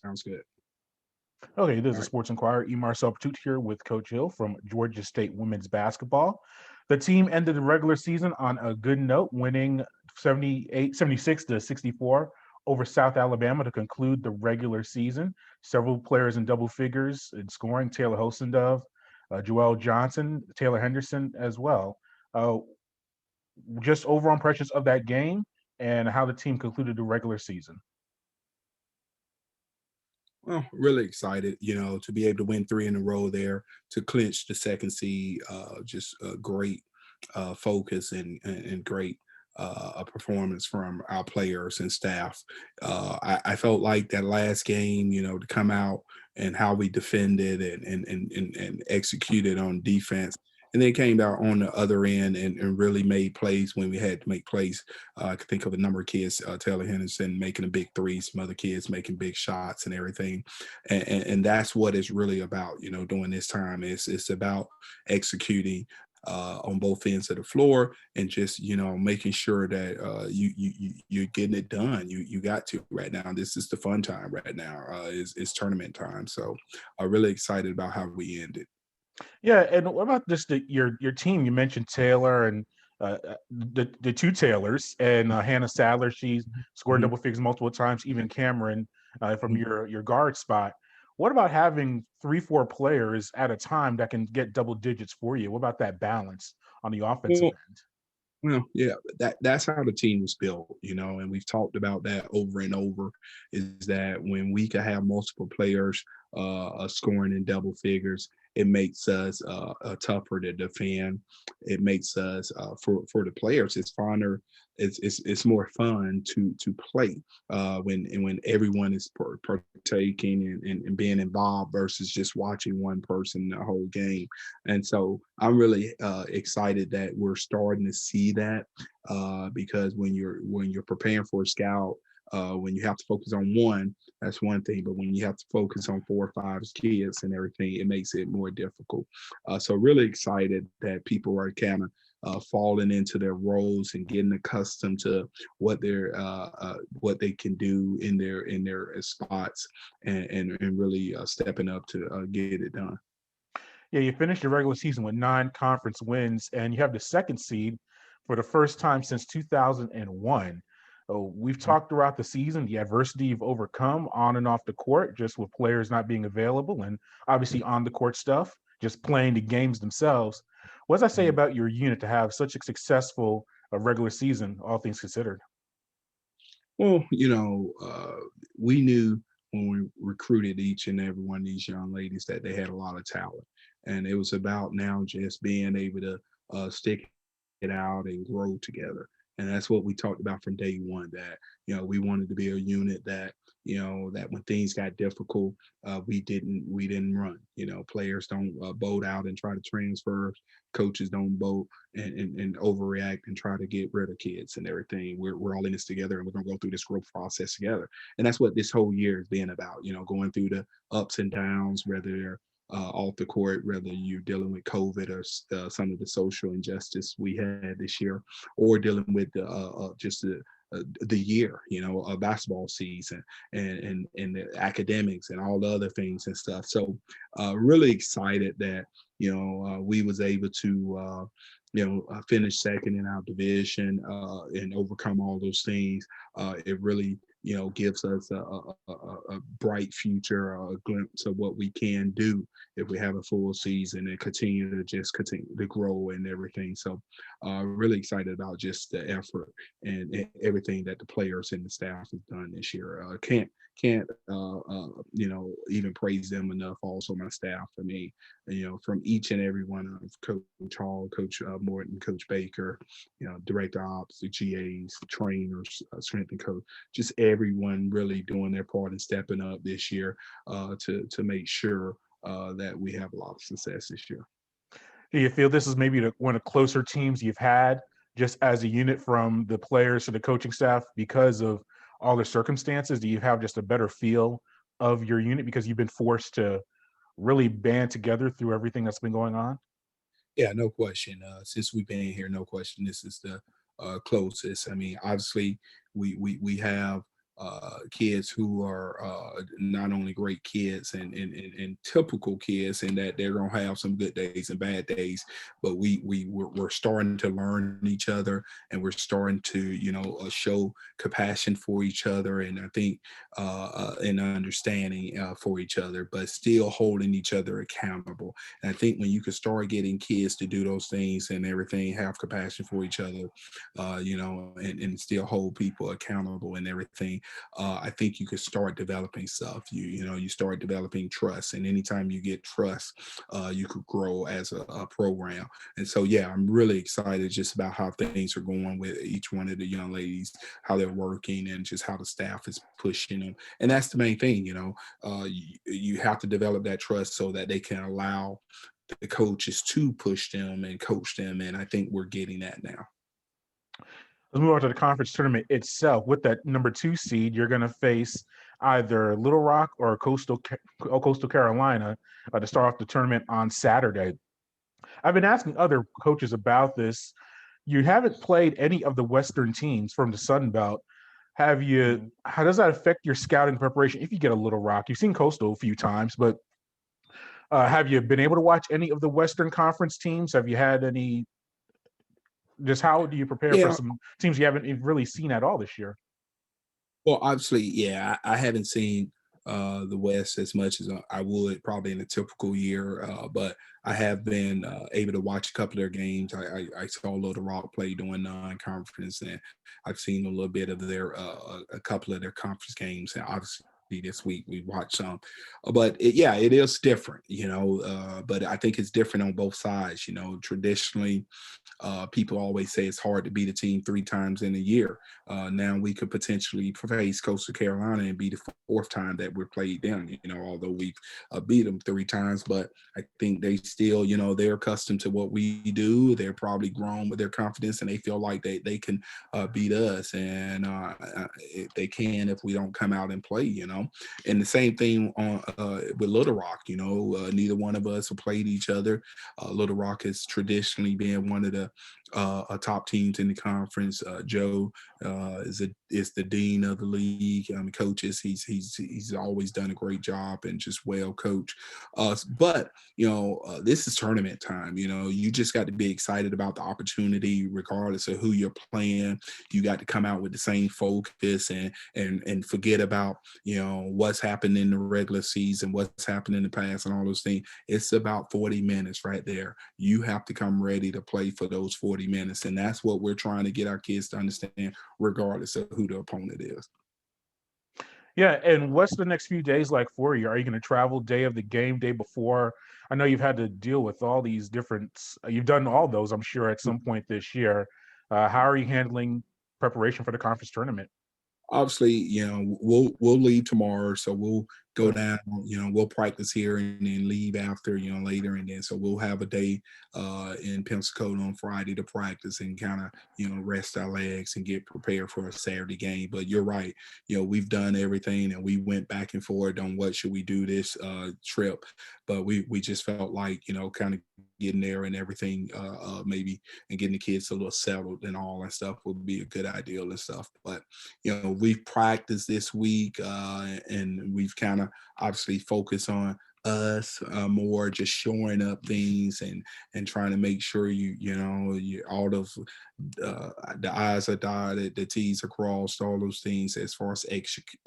Sounds good. Okay, this All is right. Sports Inquirer. Marcel Patut here with Coach Hill from Georgia State women's basketball. The team ended the regular season on a good note, winning 76 to 64 over South Alabama to conclude the regular season. Several players in double figures in scoring: Taylor Hosendove, Joel Johnson, Taylor Henderson as well. Uh, just overall impressions of that game and how the team concluded the regular season. Well, really excited, to be able to win three in a row there to clinch the second seed. Just a great focus and great a performance from our players and staff. I felt like that last game, to come out and how we defended and executed on defense. And then came out on the other end and really made plays when we had to make plays. I could think of a number of kids, Taylor Henderson making a big three, some other kids making big shots and everything. And that's what it's really about, during this time. It's about executing on both ends of the floor and just making sure that you're getting it done. You got to right now. This is the fun time right now. Is tournament time. So I'm really excited about how we ended. Yeah, and what about just your team? You mentioned Taylor and the two Taylors and Hannah Sadler. She's scored Mhm, double figures multiple times. Even Cameron from mhm. your guard spot. What about having 3, 4 players at a time that can get double digits for you? What about that balance on the offensive Well, end? yeah, that's how the team was built, and we've talked about that over and over. Is that when we can have multiple players scoring in double figures, it makes us tougher to defend. It makes us for the players, it's funner. It's more fun to play when everyone is partaking and being involved versus just watching one person the whole game. And so I'm really excited that we're starting to see that because when you're preparing for a scout, when you have to focus on one, that's one thing. But when you have to focus on 4 or 5 kids and everything, it makes it more difficult. So really excited that people are kind of falling into their roles and getting accustomed to what they can do in their spots and really stepping up to get it done. Yeah, you finished your regular season with 9 conference wins, and you have the second seed for the first time since 2001. We've talked throughout the season the adversity you've overcome on and off the court, just with players not being available, and obviously on the court stuff, just playing the games themselves. What does that say Mhm. about your unit to have such a successful regular season, all things considered? Well, we knew when we recruited each and every one of these young ladies that they had a lot of talent, and it was about now just being able to stick it out and grow together. And that's what we talked about from day one. That we wanted to be a unit that that when things got difficult, we didn't run. Players don't boat out and try to transfer. Coaches don't boat and overreact and try to get rid of kids and everything. We're all in this together and we're going to go through this growth process together. And that's what this whole year has been about, going through the ups and downs, whether they're off the court, whether you're dealing with COVID or some of the social injustice we had this year, or dealing with just the year, a basketball season and the academics and all the other things and stuff. So really excited that we was able to finish second in our division and overcome all those things. It really gives us a bright future, a glimpse of what we can do if we have a full season and continue to grow and everything. So really excited about just the effort and everything that the players and the staff have done this year. Can't even praise them enough. Also, my staff. I mean, from each and every one of Coach Hall, Coach Morton, Coach Baker, Director Ops, the GAs, the trainers, strength and coach, just everyone really doing their part and stepping up this year to make sure that we have a lot of success this year. Do you feel this is maybe one of the closer teams you've had just as a unit from the players to the coaching staff because of all the circumstances? Do you have just a better feel of your unit because you've been forced to really band together through everything that's been going on? Yeah, no question. Since we've been here, no question, this is the closest. I mean, obviously, we have kids who are not only great kids and typical kids, and that they're gonna have some good days and bad days, but we're starting to learn each other, and we're starting to show compassion for each other, and I think and understanding for each other, but still holding each other accountable. And I think when you can start getting kids to do those things and everything, have compassion for each other, and still hold people accountable and everything, I think you could start developing stuff. You start developing trust, and anytime you get trust, you could grow as a program. And so, yeah, I'm really excited just about how things are going with each one of the young ladies, how they're working, and just how the staff is pushing them. And that's the main thing. You have to develop that trust so that they can allow the coaches to push them and coach them. And I think we're getting that now. Let's move on to the conference tournament itself. With that number 2 seed, you're going to face either Little Rock or Coastal Carolina to start off the tournament on Saturday. I've been asking other coaches about this. You haven't played any of the Western teams from the Sun Belt. Have you? How does that affect your scouting preparation? If you get a Little Rock, you've seen Coastal a few times, but have you been able to watch any of the Western Conference teams? Have you had any? Just how do you prepare for Yeah. some teams you haven't even really seen at all this year? Well, obviously, yeah, I haven't seen the West as much as I would probably in a typical year, but I have been able to watch a couple of their games. I saw Little Rock play during non-conference, and I've seen a little bit of their a couple of their conference games. And obviously, this week we watched some, but yeah, it is different, But I think it's different on both sides. Traditionally, people always say it's hard to beat a team 3 times in a year. Now we could potentially face Coastal Carolina and be the fourth time that we're played them. Although we've beat them 3 times, but I think they still, they're accustomed to what we do. They're probably grown with their confidence, and they feel like they can beat us, and they can if we don't come out and play. And the same thing on with Little Rock. Neither one of us have played each other. Little Rock has traditionally been one of the top teams in the conference. Joe is the dean of the league. Coaches. He's always done a great job and just well coached. But this is tournament time. You just got to be excited about the opportunity, regardless of who you're playing. You got to come out with the same focus and forget about what's happened in the regular season, what's happened in the past, and all those things. It's about 40 minutes right there. You have to come ready to play for those 40 minutes. And that's what we're trying to get our kids to understand, regardless of who the opponent is. Yeah, and what's the next few days like for you? Are you going to travel day of the game, day before? I know you've had to deal with all these different. You've done all those, I'm sure, at some point this year. How are you handling preparation for the conference tournament? Obviously, we'll leave tomorrow, so we'll go Okay. down. We'll practice here and then leave after, later, and then so we'll have a day in Pensacola on Friday to practice and kind of rest our legs and get prepared for a Saturday game. But you're right, we've done everything, and we went back and forth on what should we do this trip, but we just felt like kind of getting there and everything, maybe, and getting the kids a little settled and all that stuff would be a good idea and stuff. But we've practiced this week, and we've kind of obviously focused on us more, just showing up things and trying to make sure you all of the I's are dotted, the T's are crossed, all those things as far as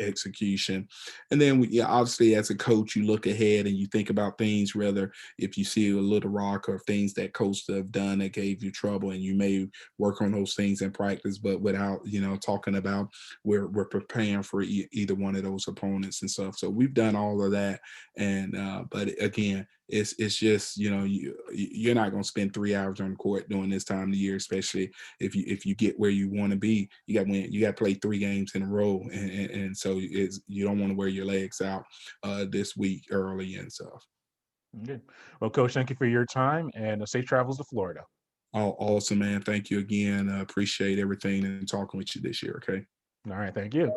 execution. And then yeah, obviously as a coach, you look ahead and you think about things, whether if you see a Little Rock or things that coaches have done that gave you trouble, and you may work on those things in practice, but without talking about we're preparing for either one of those opponents and stuff. So we've done all of that, and but again, it's just you're not going to spend 3 hours on the court during this time of the year, especially if you get where you want to be. You got to play 3 games in a row, and so you don't want to wear your legs out this week early and stuff. Good. Well, Coach, thank you for your time and safe travels to Florida. Oh, awesome, man. Thank you again. Appreciate everything and talking with you this year. Okay. All right. Thank you.